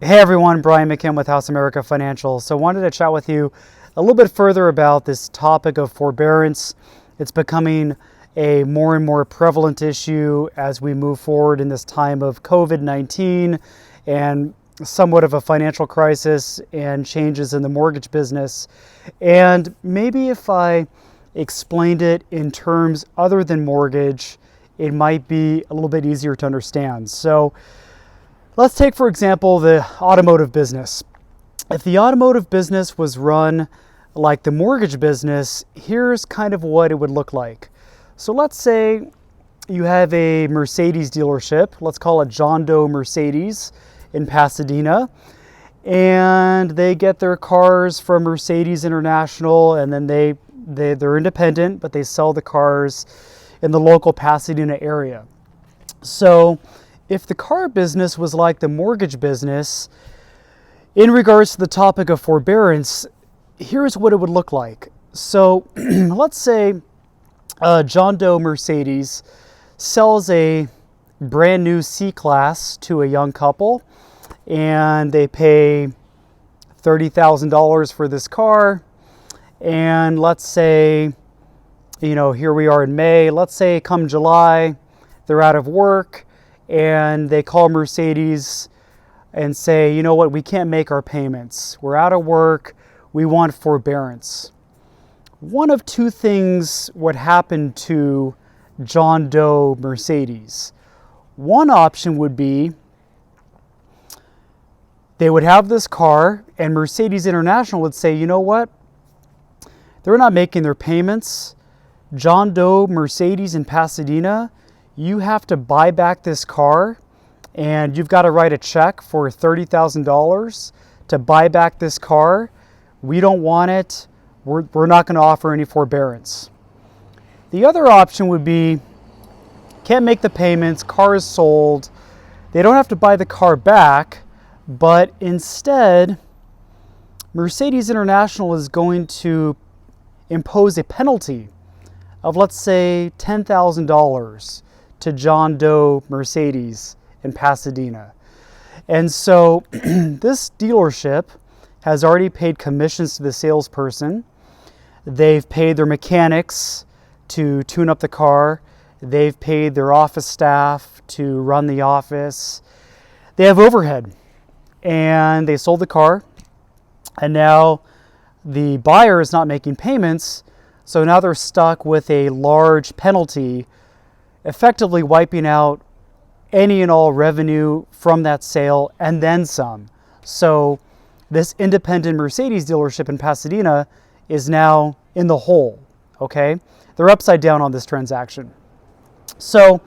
Hey everyone, Brian McKim with House America Financial. So wanted to chat with you a little bit further about this topic of forbearance. It's becoming a more and more prevalent issue as we move forward in this time of COVID-19 and somewhat of a financial crisis and changes in the mortgage business. And maybe if I explained it in terms other than mortgage, it might be a little bit easier to understand. So let's take, for example, the automotive business. If the automotive business was run like the mortgage business, here's kind of what it would look like. So let's say you have a Mercedes dealership, let's call it John Doe Mercedes in Pasadena, and they get their cars from Mercedes International, and then they're independent, but they sell the cars in the local Pasadena area. So if the car business was like the mortgage business, in regards to the topic of forbearance, here's what it would look like. So let's say John Doe Mercedes sells a brand new C-Class to a young couple, and they pay $30,000 for this car. And let's say, here we are in May, let's say come July, they're out of work, and they call Mercedes and say, you know what, we can't make our payments. We're out of work. We want forbearance. One of two things would happen to John Doe Mercedes. One option would be they would have this car, and Mercedes International would say, you know what, they're not making their payments. John Doe Mercedes in Pasadena, you have to buy back this car, and you've got to write a check for $30,000 to buy back this car. We don't want it. We're not going to offer any forbearance. The other option would be, can't make the payments, car is sold. They don't have to buy the car back, but instead, Mercedes International is going to impose a penalty of, let's say, $10,000 to John Doe Mercedes in Pasadena. And so this dealership has already paid commissions to the salesperson. They've paid their mechanics to tune up the car. They've paid their office staff to run the office. They have overhead, and they sold the car, and now the buyer is not making payments, so now they're stuck with a large penalty, effectively wiping out any and all revenue from that sale and then some. So this independent Mercedes dealership in Pasadena is now in the hole, okay? They're upside down on this transaction. So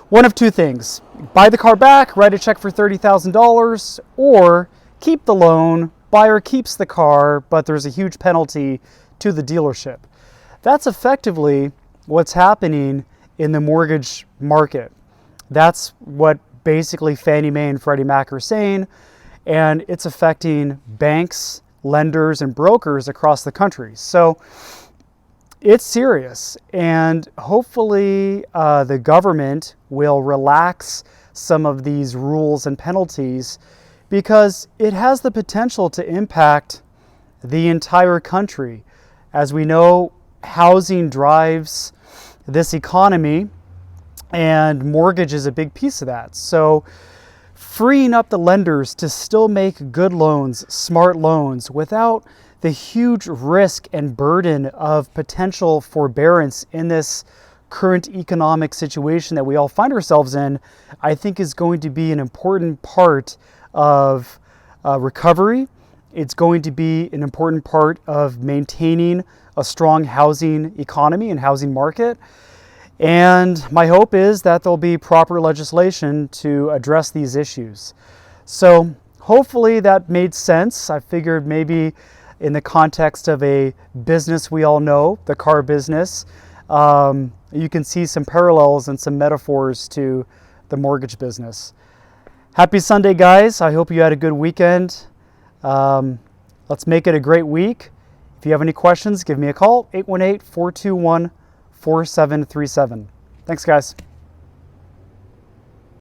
one of two things: buy the car back, write a check for $30,000, or keep the loan, buyer keeps the car, but there's a huge penalty to the dealership. That's effectively what's happening in the mortgage market. That's what basically Fannie Mae and Freddie Mac are saying, and it's affecting banks, lenders, and brokers across the country. So it's serious, and hopefully the government will relax some of these rules and penalties, because it has the potential to impact the entire country. As we know, housing drives this economy, and mortgage is a big piece of that. So freeing up the lenders to still make good loans, smart loans, without the huge risk and burden of potential forbearance in this current economic situation that we all find ourselves in, I think is going to be an important part of recovery. It's going to be an important part of maintaining a strong housing economy and housing market. And my hope is that there'll be proper legislation to address these issues. So hopefully that made sense. I figured maybe in the context of a business we all know, the car business, you can see some parallels and some metaphors to the mortgage business. Happy Sunday, guys. I hope you had a good weekend. Let's make it a great week. If you have any questions, give me a call, 818-421-4737. Thanks, guys.